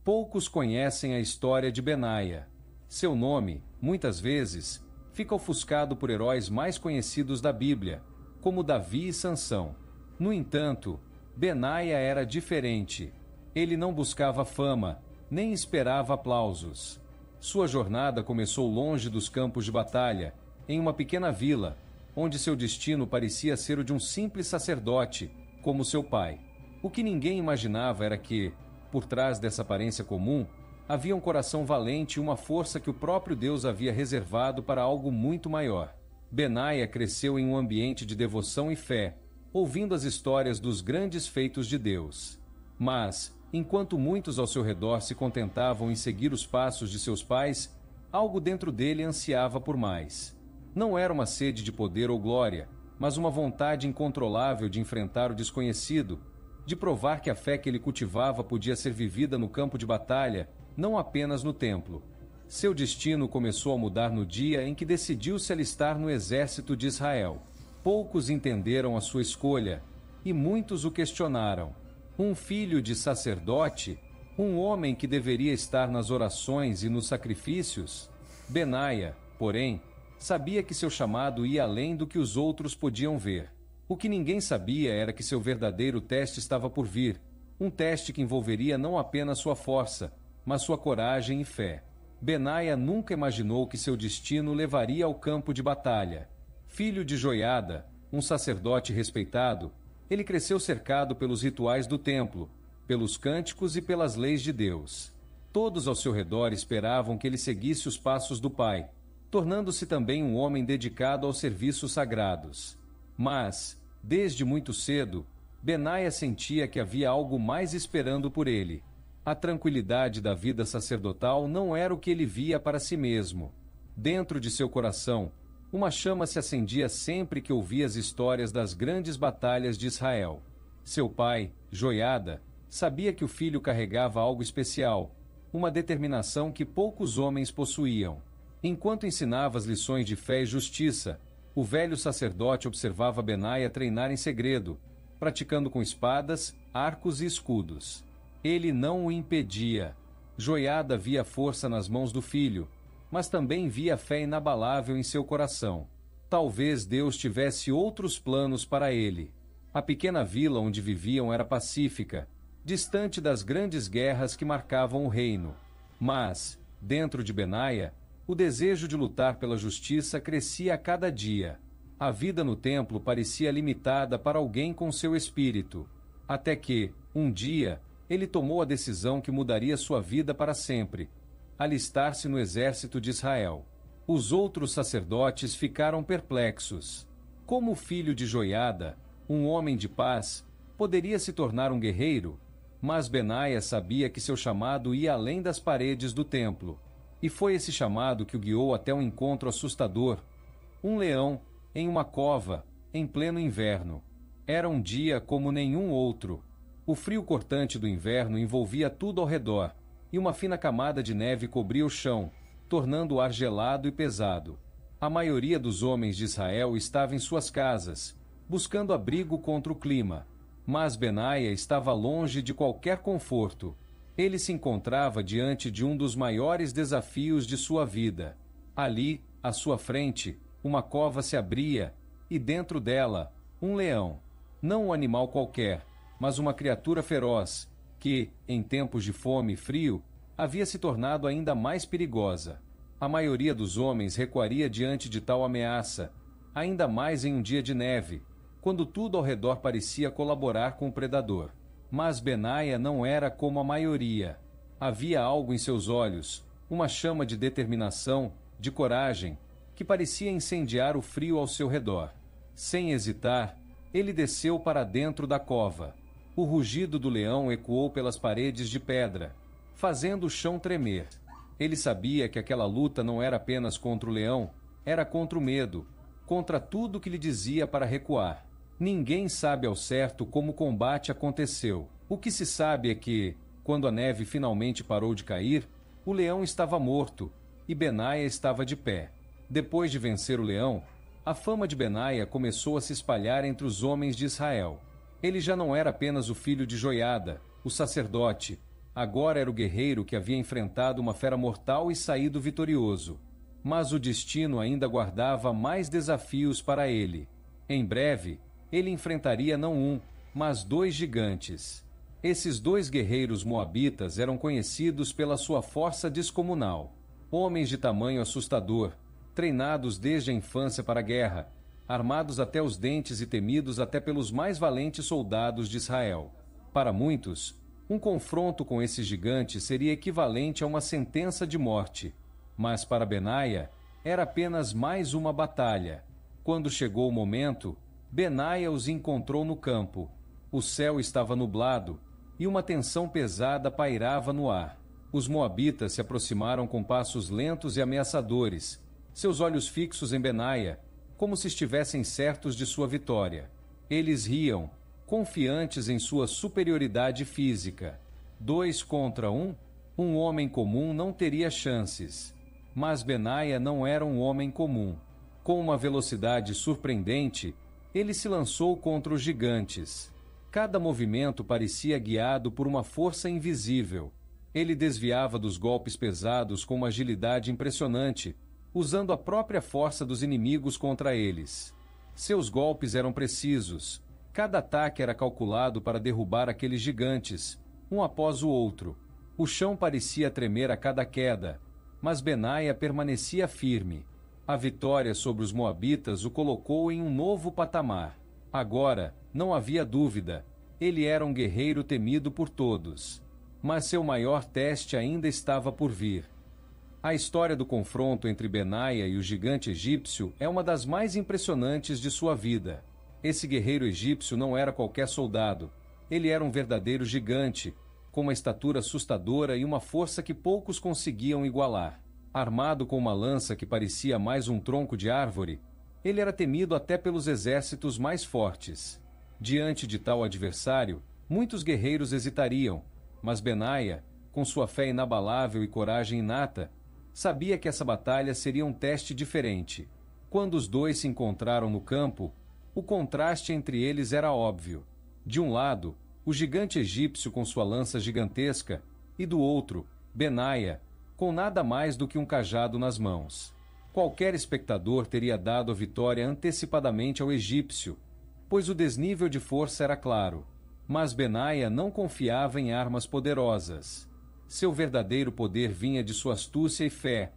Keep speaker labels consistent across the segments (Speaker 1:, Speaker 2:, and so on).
Speaker 1: Poucos conhecem a história de Benaia. Seu nome, muitas vezes, fica ofuscado por heróis mais conhecidos da Bíblia, como Davi e Sansão. No entanto, Benaia era diferente. Ele não buscava fama, nem esperava aplausos. Sua jornada começou longe dos campos de batalha, em uma pequena vila, onde seu destino parecia ser o de um simples sacerdote, como seu pai. O que ninguém imaginava era que, por trás dessa aparência comum, havia um coração valente e uma força que o próprio Deus havia reservado para algo muito maior. Benaia cresceu em um ambiente de devoção e fé, ouvindo as histórias dos grandes feitos de Deus. Mas, enquanto muitos ao seu redor se contentavam em seguir os passos de seus pais, algo dentro dele ansiava por mais. Não era uma sede de poder ou glória, mas uma vontade incontrolável de enfrentar o desconhecido, de provar que a fé que ele cultivava podia ser vivida no campo de batalha, não apenas no templo. Seu destino começou a mudar no dia em que decidiu se alistar no exército de Israel. Poucos entenderam a sua escolha, e muitos o questionaram. Um filho de sacerdote? Um homem que deveria estar nas orações e nos sacrifícios? Benaia, porém, sabia que seu chamado ia além do que os outros podiam ver. O que ninguém sabia era que seu verdadeiro teste estava por vir, um teste que envolveria não apenas sua força, mas sua coragem e fé. Benaia nunca imaginou que seu destino levaria ao campo de batalha. Filho de Joiada, um sacerdote respeitado, ele cresceu cercado pelos rituais do templo, pelos cânticos e pelas leis de Deus. Todos ao seu redor esperavam que ele seguisse os passos do pai, tornando-se também um homem dedicado aos serviços sagrados. Mas, desde muito cedo, Benaia sentia que havia algo mais esperando por ele. A tranquilidade da vida sacerdotal não era o que ele via para si mesmo. Dentro de seu coração, uma chama se acendia sempre que ouvia as histórias das grandes batalhas de Israel. Seu pai, Joiada, sabia que o filho carregava algo especial, uma determinação que poucos homens possuíam. Enquanto ensinava as lições de fé e justiça, o velho sacerdote observava Benaia treinar em segredo, praticando com espadas, arcos e escudos. Ele não o impedia. Joiada via força nas mãos do filho, mas também via fé inabalável em seu coração. Talvez Deus tivesse outros planos para ele. A pequena vila onde viviam era pacífica, distante das grandes guerras que marcavam o reino. Mas, dentro de Benaia, o desejo de lutar pela justiça crescia a cada dia. A vida no templo parecia limitada para alguém com seu espírito. Até que, um dia, ele tomou a decisão que mudaria sua vida para sempre: alistar-se no exército de Israel. Os outros sacerdotes ficaram perplexos. Como o filho de Joiada, um homem de paz, poderia se tornar um guerreiro? Mas Benaia sabia que seu chamado ia além das paredes do templo. E foi esse chamado que o guiou até um encontro assustador. Um leão, em uma cova, em pleno inverno. Era um dia como nenhum outro. O frio cortante do inverno envolvia tudo ao redor, e uma fina camada de neve cobria o chão, tornando o ar gelado e pesado. A maioria dos homens de Israel estava em suas casas, buscando abrigo contra o clima. Mas Benaia estava longe de qualquer conforto. Ele se encontrava diante de um dos maiores desafios de sua vida. Ali, à sua frente, uma cova se abria, e dentro dela, um leão. Não um animal qualquer, mas uma criatura feroz, que, em tempos de fome e frio, havia se tornado ainda mais perigosa. A maioria dos homens recuaria diante de tal ameaça, ainda mais em um dia de neve, quando tudo ao redor parecia colaborar com o predador. Mas Benaia não era como a maioria. Havia algo em seus olhos, uma chama de determinação, de coragem, que parecia incendiar o frio ao seu redor. Sem hesitar, ele desceu para dentro da cova. O rugido do leão ecoou pelas paredes de pedra, fazendo o chão tremer. Ele sabia que aquela luta não era apenas contra o leão, era contra o medo, contra tudo que lhe dizia para recuar. Ninguém sabe ao certo como o combate aconteceu. O que se sabe é que, quando a neve finalmente parou de cair, o leão estava morto e Benaia estava de pé. Depois de vencer o leão, a fama de Benaia começou a se espalhar entre os homens de Israel. Ele já não era apenas o filho de Joiada, o sacerdote, Agora era o guerreiro que havia enfrentado uma fera mortal e saído vitorioso. Mas o destino ainda guardava mais desafios para ele. Em breve, ele enfrentaria não um, mas 2 gigantes. Esses 2 guerreiros moabitas eram conhecidos pela sua força descomunal. Homens de tamanho assustador, treinados desde a infância para a guerra, armados até os dentes e temidos até pelos mais valentes soldados de Israel. Para muitos, um confronto com esses gigantes seria equivalente a uma sentença de morte. Mas para Benaia, era apenas mais uma batalha. Quando chegou o momento, Benaia os encontrou no campo. O céu estava nublado e uma tensão pesada pairava no ar. Os moabitas se aproximaram com passos lentos e ameaçadores, seus olhos fixos em Benaia, como se estivessem certos de sua vitória. Eles riam, confiantes em sua superioridade física. 2 contra 1, um homem comum não teria chances. Mas Benaia não era um homem comum. Com uma velocidade surpreendente, ele se lançou contra os gigantes. Cada movimento parecia guiado por uma força invisível. Ele desviava dos golpes pesados com uma agilidade impressionante, usando a própria força dos inimigos contra eles. Seus golpes eram precisos. Cada ataque era calculado para derrubar aqueles gigantes, um após o outro. O chão parecia tremer a cada queda, mas Benaia permanecia firme. A vitória sobre os moabitas o colocou em um novo patamar. Agora, não havia dúvida, ele era um guerreiro temido por todos. Mas seu maior teste ainda estava por vir. A história do confronto entre Benaia e o gigante egípcio é uma das mais impressionantes de sua vida. Esse guerreiro egípcio não era qualquer soldado. Ele era um verdadeiro gigante, com uma estatura assustadora e uma força que poucos conseguiam igualar. Armado com uma lança que parecia mais um tronco de árvore, ele era temido até pelos exércitos mais fortes. Diante de tal adversário, muitos guerreiros hesitariam, mas Benaia, com sua fé inabalável e coragem inata, sabia que essa batalha seria um teste diferente. Quando os 2 se encontraram no campo, o contraste entre eles era óbvio. De um lado, o gigante egípcio com sua lança gigantesca, e do outro, Benaia, com nada mais do que um cajado nas mãos. Qualquer espectador teria dado a vitória antecipadamente ao egípcio, pois o desnível de força era claro. Mas Benaia não confiava em armas poderosas. Seu verdadeiro poder vinha de sua astúcia e fé,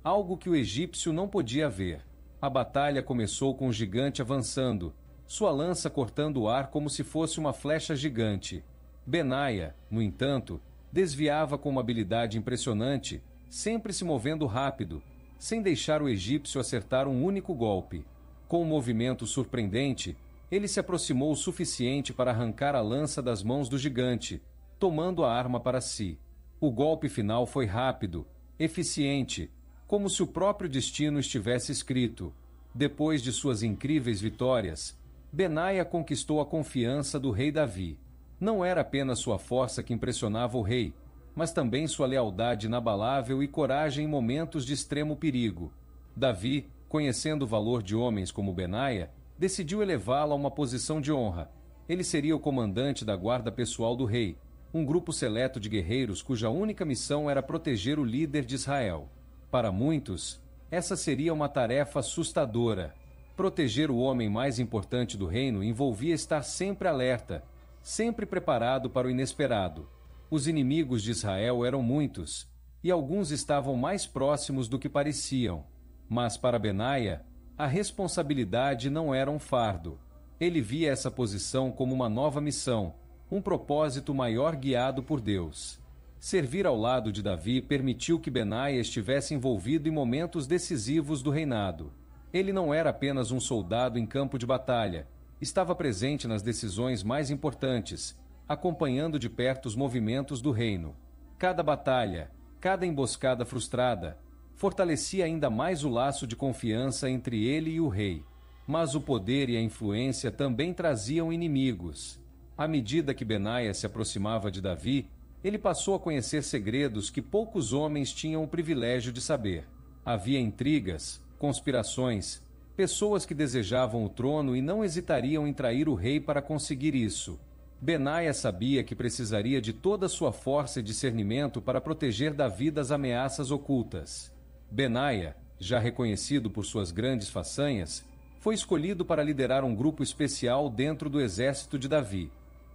Speaker 1: algo que o egípcio não podia ver. A batalha começou com o gigante avançando, sua lança cortando o ar como se fosse uma flecha gigante. Benaia, no entanto, desviava com uma habilidade impressionante, sempre se movendo rápido, sem deixar o egípcio acertar um único golpe. Com um movimento surpreendente, ele se aproximou o suficiente para arrancar a lança das mãos do gigante, tomando a arma para si. O golpe final foi rápido, eficiente, como se o próprio destino estivesse escrito. Depois de suas incríveis vitórias, Benaia conquistou a confiança do rei Davi. Não era apenas sua força que impressionava o rei, mas também sua lealdade inabalável e coragem em momentos de extremo perigo. Davi, conhecendo o valor de homens como Benaia, decidiu elevá-lo a uma posição de honra. Ele seria o comandante da guarda pessoal do rei, um grupo seleto de guerreiros cuja única missão era proteger o líder de Israel. Para muitos, essa seria uma tarefa assustadora. Proteger o homem mais importante do reino envolvia estar sempre alerta, sempre preparado para o inesperado. Os inimigos de Israel eram muitos, e alguns estavam mais próximos do que pareciam. Mas para Benaia, a responsabilidade não era um fardo. Ele via essa posição como uma nova missão, um propósito maior guiado por Deus. Servir ao lado de Davi permitiu que Benaia estivesse envolvido em momentos decisivos do reinado. Ele não era apenas um soldado em campo de batalha, estava presente nas decisões mais importantes, acompanhando de perto os movimentos do reino. Cada batalha, cada emboscada frustrada, fortalecia ainda mais o laço de confiança entre ele e o rei. Mas o poder e a influência também traziam inimigos. À medida que Benaia se aproximava de Davi, ele passou a conhecer segredos que poucos homens tinham o privilégio de saber. Havia intrigas, conspirações, pessoas que desejavam o trono e não hesitariam em trair o rei para conseguir isso. Benaia sabia que precisaria de toda a sua força e discernimento para proteger Davi das ameaças ocultas. Benaia, já reconhecido por suas grandes façanhas, foi escolhido para liderar um grupo especial dentro do exército de Davi,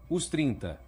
Speaker 1: os 30.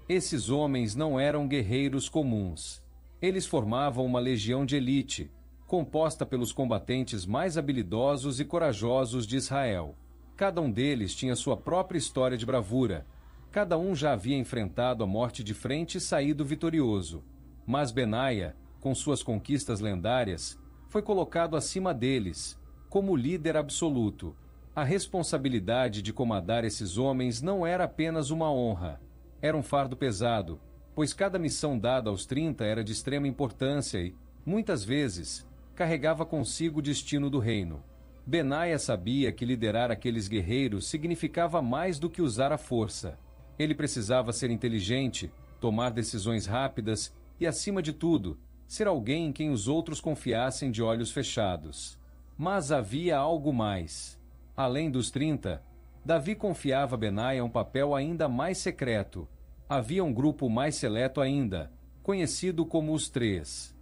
Speaker 1: Esses homens não eram guerreiros comuns. Eles formavam uma legião de elite, composta pelos combatentes mais habilidosos e corajosos de Israel. Cada um deles tinha sua própria história de bravura. Cada um já havia enfrentado a morte de frente e saído vitorioso. Mas Benaia, com suas conquistas lendárias, foi colocado acima deles, como líder absoluto. A responsabilidade de comandar esses homens não era apenas uma honra. Era um fardo pesado, pois cada missão dada aos 30 era de extrema importância e, muitas vezes, carregava consigo o destino do reino. Benaia sabia que liderar aqueles guerreiros significava mais do que usar a força. Ele precisava ser inteligente, tomar decisões rápidas e, acima de tudo, ser alguém em quem os outros confiassem de olhos fechados. Mas havia algo mais. Além dos 30, Davi confiava a Benaia um papel ainda mais secreto. Havia um grupo mais seleto ainda, conhecido como os 3.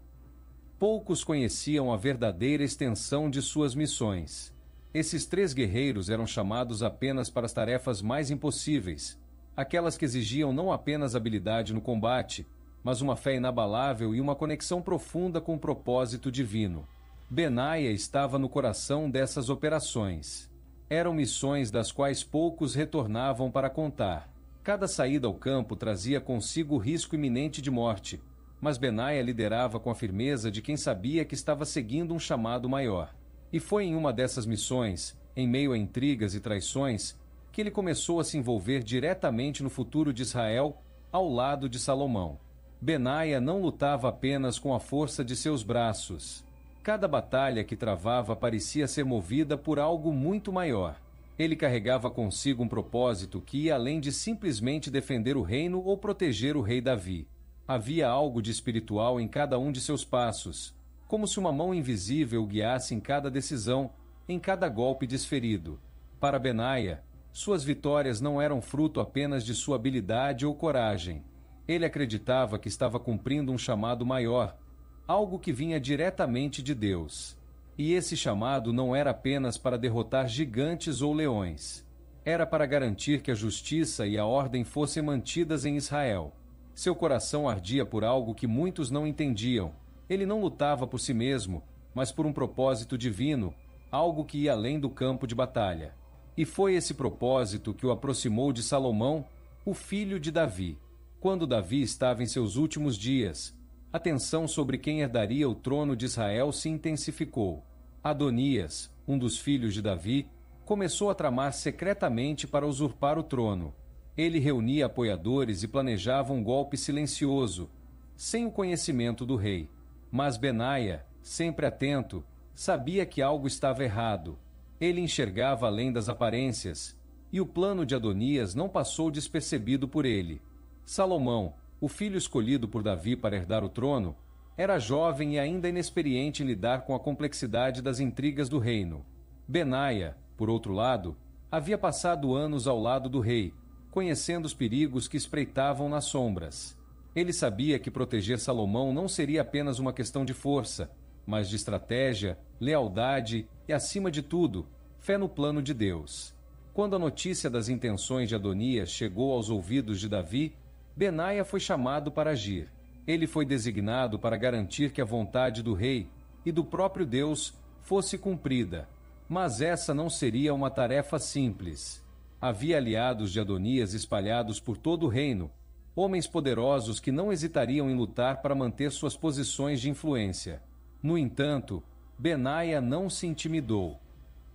Speaker 1: Poucos conheciam a verdadeira extensão de suas missões. Esses 3 guerreiros eram chamados apenas para as tarefas mais impossíveis, aquelas que exigiam não apenas habilidade no combate, mas uma fé inabalável e uma conexão profunda com o propósito divino. Benaia estava no coração dessas operações. Eram missões das quais poucos retornavam para contar. Cada saída ao campo trazia consigo o risco iminente de morte, mas Benaia liderava com a firmeza de quem sabia que estava seguindo um chamado maior. E foi em uma dessas missões, em meio a intrigas e traições, que ele começou a se envolver diretamente no futuro de Israel, ao lado de Salomão. Benaia não lutava apenas com a força de seus braços. Cada batalha que travava parecia ser movida por algo muito maior. Ele carregava consigo um propósito que ia além de simplesmente defender o reino ou proteger o rei Davi. Havia algo de espiritual em cada um de seus passos, como se uma mão invisível o guiasse em cada decisão, em cada golpe desferido. Para Benaia, suas vitórias não eram fruto apenas de sua habilidade ou coragem. Ele acreditava que estava cumprindo um chamado maior, algo que vinha diretamente de Deus. E esse chamado não era apenas para derrotar gigantes ou leões. Era para garantir que a justiça e a ordem fossem mantidas em Israel. Seu coração ardia por algo que muitos não entendiam. Ele não lutava por si mesmo, mas por um propósito divino, algo que ia além do campo de batalha. E foi esse propósito que o aproximou de Salomão, o filho de Davi. Quando Davi estava em seus últimos dias, a tensão sobre quem herdaria o trono de Israel se intensificou. Adonias, um dos filhos de Davi, começou a tramar secretamente para usurpar o trono. Ele reunia apoiadores e planejava um golpe silencioso, sem o conhecimento do rei. Mas Benaia, sempre atento, sabia que algo estava errado. Ele enxergava além das aparências, e o plano de Adonias não passou despercebido por ele. Salomão, o filho escolhido por Davi para herdar o trono, era jovem e ainda inexperiente em lidar com a complexidade das intrigas do reino. Benaia, por outro lado, havia passado anos ao lado do rei, conhecendo os perigos que espreitavam nas sombras. Ele sabia que proteger Salomão não seria apenas uma questão de força, mas de estratégia, lealdade e, acima de tudo, fé no plano de Deus. Quando a notícia das intenções de Adonias chegou aos ouvidos de Davi, Benaia foi chamado para agir. Ele foi designado para garantir que a vontade do rei e do próprio Deus fosse cumprida. Mas essa não seria uma tarefa simples. Havia aliados de Adonias espalhados por todo o reino, homens poderosos que não hesitariam em lutar para manter suas posições de influência. No entanto, Benaia não se intimidou.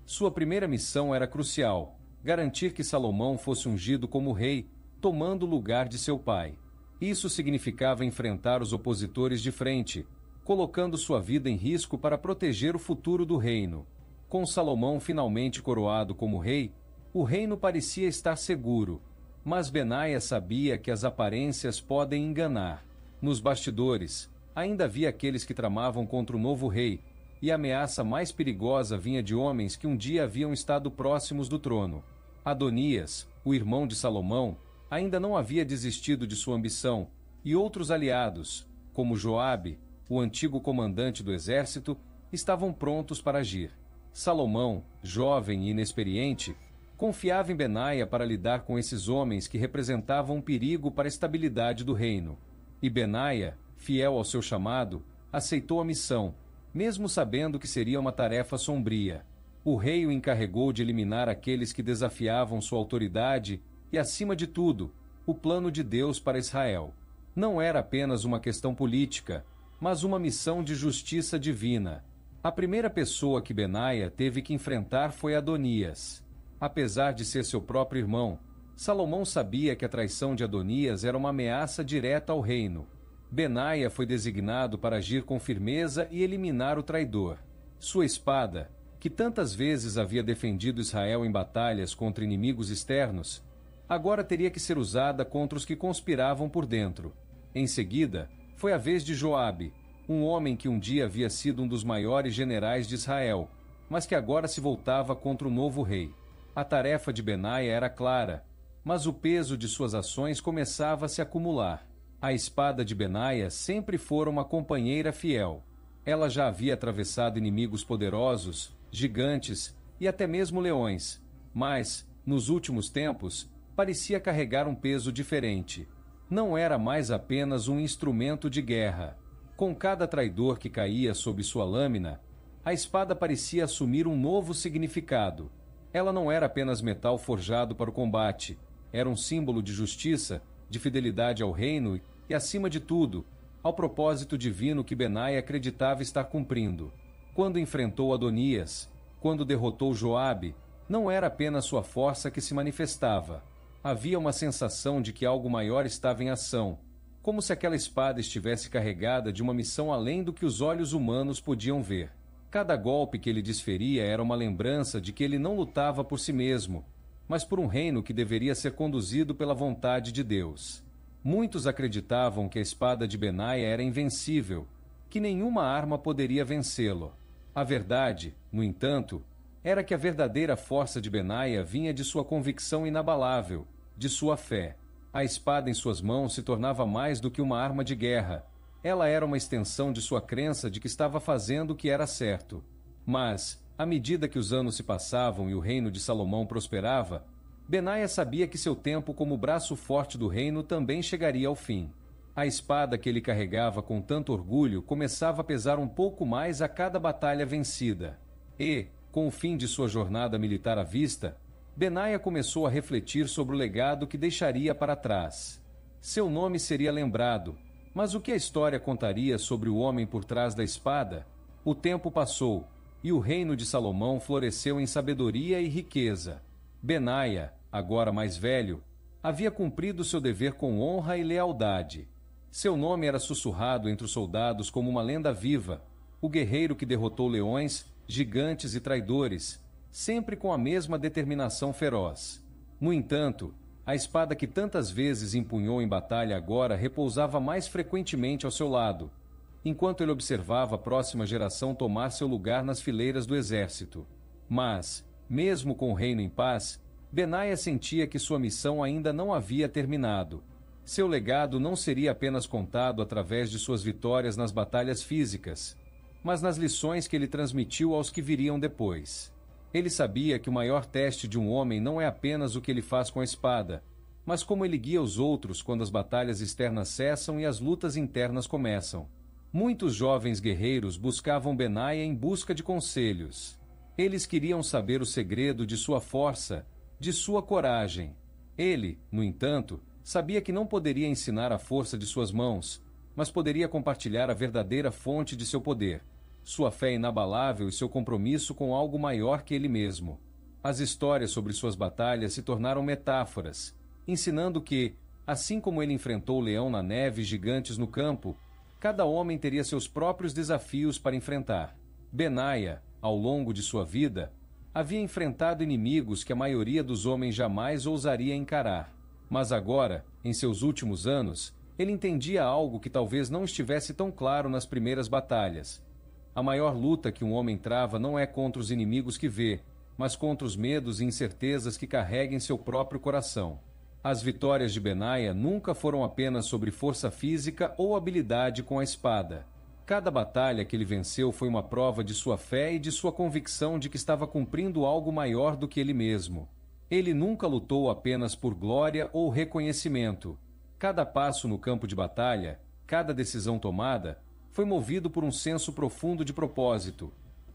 Speaker 1: Sua primeira missão era crucial: garantir que Salomão fosse ungido como rei, tomando o lugar de seu pai. Isso significava enfrentar os opositores de frente, colocando sua vida em risco para proteger o futuro do reino. Com Salomão finalmente coroado como rei, o reino parecia estar seguro. Mas Benaia sabia que as aparências podem enganar. Nos bastidores, ainda havia aqueles que tramavam contra o novo rei, e a ameaça mais perigosa vinha de homens que um dia haviam estado próximos do trono. Adonias, o irmão de Salomão, ainda não havia desistido de sua ambição, e outros aliados, como Joabe, o antigo comandante do exército, estavam prontos para agir. Salomão, jovem e inexperiente, confiava em Benaia para lidar com esses homens que representavam um perigo para a estabilidade do reino. E Benaia, fiel ao seu chamado, aceitou a missão, mesmo sabendo que seria uma tarefa sombria. O rei o encarregou de eliminar aqueles que desafiavam sua autoridade e, acima de tudo, o plano de Deus para Israel. Não era apenas uma questão política, mas uma missão de justiça divina. A primeira pessoa que Benaia teve que enfrentar foi Adonias. Apesar de ser seu próprio irmão, Salomão sabia que a traição de Adonias era uma ameaça direta ao reino. Benaia foi designado para agir com firmeza e eliminar o traidor. Sua espada, que tantas vezes havia defendido Israel em batalhas contra inimigos externos, agora teria que ser usada contra os que conspiravam por dentro. Em seguida, foi a vez de Joabe, um homem que um dia havia sido um dos maiores generais de Israel, mas que agora se voltava contra o novo rei. A tarefa de Benaia era clara, mas o peso de suas ações começava a se acumular. A espada de Benaia sempre fora uma companheira fiel. Ela já havia atravessado inimigos poderosos, gigantes e até mesmo leões, mas, nos últimos tempos, parecia carregar um peso diferente. Não era mais apenas um instrumento de guerra. Com cada traidor que caía sob sua lâmina, a espada parecia assumir um novo significado. Ela não era apenas metal forjado para o combate, era um símbolo de justiça, de fidelidade ao reino e, acima de tudo, ao propósito divino que Benaia acreditava estar cumprindo. Quando enfrentou Adonias, quando derrotou Joabe, não era apenas sua força que se manifestava. Havia uma sensação de que algo maior estava em ação, como se aquela espada estivesse carregada de uma missão além do que os olhos humanos podiam ver. Cada golpe que ele desferia era uma lembrança de que ele não lutava por si mesmo, mas por um reino que deveria ser conduzido pela vontade de Deus. Muitos acreditavam que a espada de Benaia era invencível, que nenhuma arma poderia vencê-lo. A verdade, no entanto, era que a verdadeira força de Benaia vinha de sua convicção inabalável, de sua fé. A espada em suas mãos se tornava mais do que uma arma de guerra. Ela era uma extensão de sua crença de que estava fazendo o que era certo. Mas, à medida que os anos se passavam e o reino de Salomão prosperava, Benaia sabia que seu tempo como braço forte do reino também chegaria ao fim. A espada que ele carregava com tanto orgulho começava a pesar um pouco mais a cada batalha vencida. E, com o fim de sua jornada militar à vista, Benaia começou a refletir sobre o legado que deixaria para trás. Seu nome seria lembrado, mas o que a história contaria sobre o homem por trás da espada? O tempo passou, e o reino de Salomão floresceu em sabedoria e riqueza. Benaia, agora mais velho, havia cumprido seu dever com honra e lealdade. Seu nome era sussurrado entre os soldados como uma lenda viva, o guerreiro que derrotou leões, gigantes e traidores, sempre com a mesma determinação feroz. No entanto, a espada que tantas vezes empunhou em batalha agora repousava mais frequentemente ao seu lado, enquanto ele observava a próxima geração tomar seu lugar nas fileiras do exército. Mas, mesmo com o reino em paz, Benaia sentia que sua missão ainda não havia terminado. Seu legado não seria apenas contado através de suas vitórias nas batalhas físicas, mas nas lições que ele transmitiu aos que viriam depois. Ele sabia que o maior teste de um homem não é apenas o que ele faz com a espada, mas como ele guia os outros quando as batalhas externas cessam e as lutas internas começam. Muitos jovens guerreiros buscavam Benaia em busca de conselhos. Eles queriam saber o segredo de sua força, de sua coragem. Ele, no entanto, sabia que não poderia ensinar a força de suas mãos, mas poderia compartilhar a verdadeira fonte de seu poder, sua fé inabalável e seu compromisso com algo maior que ele mesmo. As histórias sobre suas batalhas se tornaram metáforas, ensinando que, assim como ele enfrentou o leão na neve e gigantes no campo, cada homem teria seus próprios desafios para enfrentar. Benaia, ao longo de sua vida, havia enfrentado inimigos que a maioria dos homens jamais ousaria encarar. Mas agora, em seus últimos anos, ele entendia algo que talvez não estivesse tão claro nas primeiras batalhas. A maior luta que um homem trava não é contra os inimigos que vê, mas contra os medos e incertezas que carrega em seu próprio coração. As vitórias de Benaia nunca foram apenas sobre força física ou habilidade com a espada. Cada batalha que ele venceu foi uma prova de sua fé e de sua convicção de que estava cumprindo algo maior do que ele mesmo. Ele nunca lutou apenas por glória ou reconhecimento. Cada passo no campo de batalha, cada decisão tomada, foi movido por um senso profundo de propósito,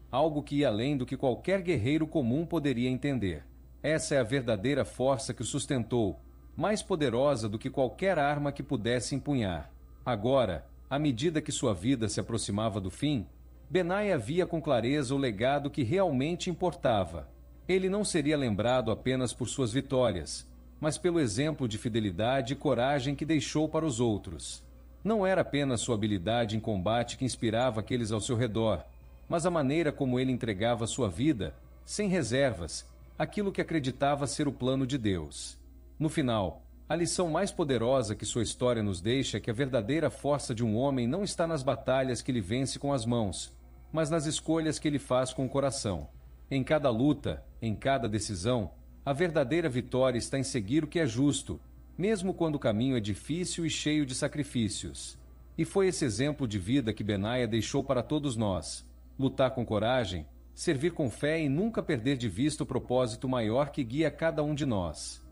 Speaker 1: algo que ia além do que qualquer guerreiro comum poderia entender. Essa é a verdadeira força que o sustentou, mais poderosa do que qualquer arma que pudesse empunhar. Agora, à medida que sua vida se aproximava do fim, Benaia via com clareza o legado que realmente importava. Ele não seria lembrado apenas por suas vitórias, mas pelo exemplo de fidelidade e coragem que deixou para os outros. Não era apenas sua habilidade em combate que inspirava aqueles ao seu redor, mas a maneira como ele entregava sua vida, sem reservas, aquilo que acreditava ser o plano de Deus. No final, a lição mais poderosa que sua história nos deixa é que a verdadeira força de um homem não está nas batalhas que ele vence com as mãos, mas nas escolhas que ele faz com o coração. Em cada luta, em cada decisão, a verdadeira vitória está em seguir o que é justo, mesmo quando o caminho é difícil e cheio de sacrifícios. E foi esse exemplo de vida que Benaia deixou para todos nós: lutar com coragem, servir com fé e nunca perder de vista o propósito maior que guia cada um de nós.